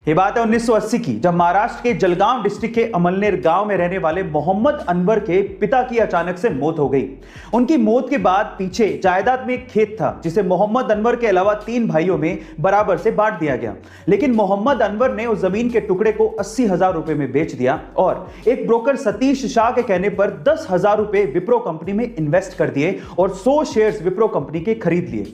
ये बात है 1980 की, जब महाराष्ट्र के जलगांव डिस्ट्रिक्ट के अमलनेर गांव में रहने वाले मोहम्मद अनवर के पिता की अचानक से मौत हो गई। उनकी मौत के बाद पीछे जायदाद में एक खेत था जिसे मोहम्मद अनवर के अलावा 3 भाइयों में बराबर से बांट दिया गया, लेकिन मोहम्मद अनवर ने उस जमीन के टुकड़े को 80,000 रुपए में बेच दिया और एक ब्रोकर सतीश शाह के कहने पर 10,000 रुपए विप्रो कंपनी में इन्वेस्ट कर दिए और 100 शेयर्स विप्रो कंपनी के खरीद लिए।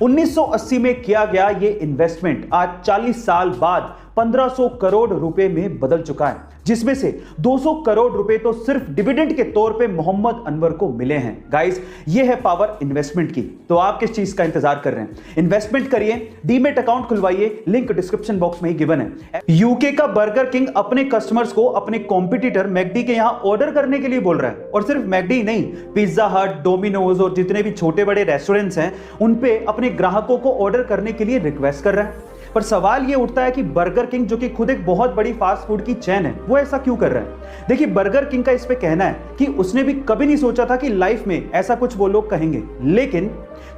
1980 में किया गया यह इन्वेस्टमेंट आज 40 साल बाद 1500 करोड़ रुपए में बदल चुका है, जिसमें से 200 करोड़ रुपए तो सिर्फ डिविडेंड के तौर पे मोहम्मद अनवर को मिले हैं। गाइस, ये है पावर इन्वेस्टमेंट की। तो आप किस चीज का इंतजार कर रहे हैं? इन्वेस्टमेंट करिए, डीमेट अकाउंट खुलवाइए, लिंक डिस्क्रिप्शन बॉक्स में ही गिवन है। यूके का बर्गर किंग अपने कस्टमर्स को अपने कॉम्पिटिटर मैकडी के यहां ऑर्डर करने के लिए बोल रहा है, और सिर्फ मैकडी नहीं, पिज्जा हट, डोमिनोज और जितने भी छोटे बड़े रेस्टोरेंट्स हैं उन पे अपने ग्राहकों को ऑर्डर करने के लिए रिक्वेस्ट कर रहा है। पर सवाल यह उठता है कि बर्गर किंग, जो कि खुद एक बहुत बड़ी फास्ट फूड की चेन है, वो ऐसा क्यों कर रहा है? देखिए, बर्गर किंग का इस पे कहना है कि उसने भी कभी नहीं सोचा था कि लाइफ में ऐसा कुछ वो लोग कहेंगे, लेकिन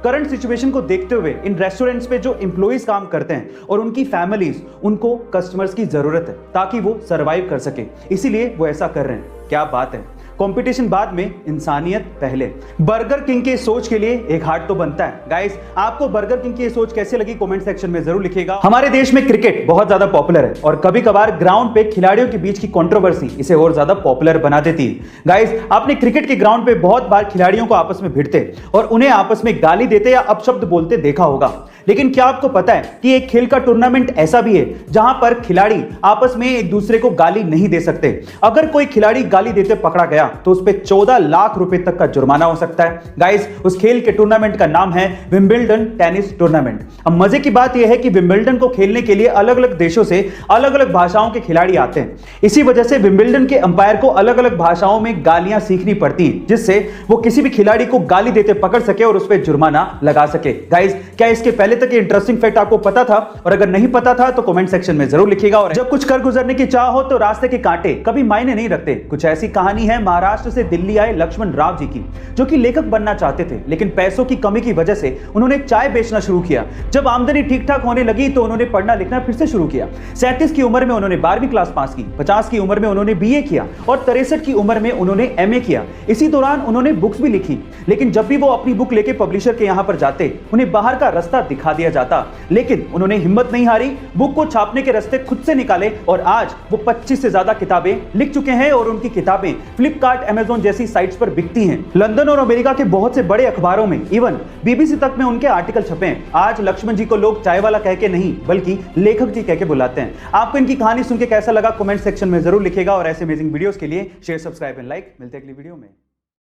करंट सिचुएशन को देखते हुए इन रेस्टोरेंट्स पे जो एम्प्लॉइज काम करते हैं और उनकी फैमिलीज, उनको कस्टमर्स की जरूरत है ताकि वो सरवाइव कर सके, इसीलिए वो ऐसा कर रहे हैं। क्या बात है! कंपटीशन बाद में, इंसानियत पहले। बर्गर किंग के सोच के लिए एक हार्ट तो बनता है। गाइस, आपको बर्गर किंग की सोच कैसे लगी कमेंट सेक्शन में जरूर लिखिएगा। हमारे देश में क्रिकेट बहुत ज्यादा पॉपुलर है और कभी कभार ग्राउंड पे खिलाड़ियों के बीच की कंट्रोवर्सी इसे और ज्यादा पॉपुलर बना देती है। गाइस, आपने क्रिकेट के ग्राउंड पे बहुत बार खिलाड़ियों को आपस में भिड़ते और उन्हें आपस में गाली देते या अपशब्द बोलते देखा होगा, लेकिन क्या आपको पता है कि एक खेल का टूर्नामेंट ऐसा भी है जहां पर खिलाड़ी आपस में एक दूसरे को गाली नहीं दे सकते। अगर कोई खिलाड़ी गाली देते पकड़ा गया तो उस पे 14 लाख रुपए तक का जुर्माना हो सकता है। गाइस, उस खेल के टूर्नामेंट का नाम है विंबलडन टेनिस टूर्नामेंट। अब मजे की बात यह है कि विंबलडन को खेलने के लिए अलग अलग देशों से अलग अलग भाषाओं के खिलाड़ी आते हैं। इसी वजह से विंबलडन के अंपायर को अलग अलग भाषाओं में गालियां सीखनी पड़ती हैं, जिससे वो किसी भी खिलाड़ी को गाली देते पकड़ सके और उस पर जुर्माना लगा सके। गाइस, क्या इसके पहले तक इंटरेस्टिंग फैक्ट आपको पता था? और अगर नहीं पता था तो कमेंट सेक्शन में जरूर लिखिएगा। और जब कुछ कर गुजरने की चाह हो तो रास्ते के कांटे कभी मायने नहीं रखते। कुछ ऐसी कहानी है महाराष्ट्र से दिल्ली आए लक्ष्मण राव जी की, जो कि लेखक बनना चाहते थे, लेकिन पैसों की कमी की वजह से उन्होंने चाय बेचना शुरू किया। जब आमदनी ठीक ठाक होने लगी तो उन्होंने पढ़ना लिखना फिर से शुरू किया। 37 की उम्र में उन्होंने 12वीं क्लास पास की, 50 की उम्र में उन्होंने बीए किया और 63 की उम्र में उन्होंने एमए किया। इसी दौरान उन्होंने बुक्स भी लिखी, लेकिन जब भी वो अपनी बुक लेके पब्लिशर के यहां पर जाते, उन्हें बाहर का रास्ता दिखा दिया जाता, लेकिन उन्होंने हिम्मत नहीं हारी, बुक को छापने के रास्ते खुद से निकाले और आज वो 25 से ज्यादा किताबें लिख चुके हैं और उनकी किताबें फ्लिपकार्ट, अमेज़न जैसी साइट्स पर बिकती हैं। लंदन और अमेरिका के बहुत से बड़े अखबारों में, इवन बीबीसी तक में उनके आर्टिकल छपे हैं। आज लक्ष्मण जी को लोग चाय वाला कह के नहीं बल्कि लेखक जी कह के बुलाते हैं। आपको इनकी कहानी सुन के कैसा लगा कमेंट सेक्शन में जरूर लिखिएगा और ऐसे अमेजिंग वीडियोस के लिए शेयर, सब्सक्राइब एंड लाइक। मिलते हैं अगली वीडियो में।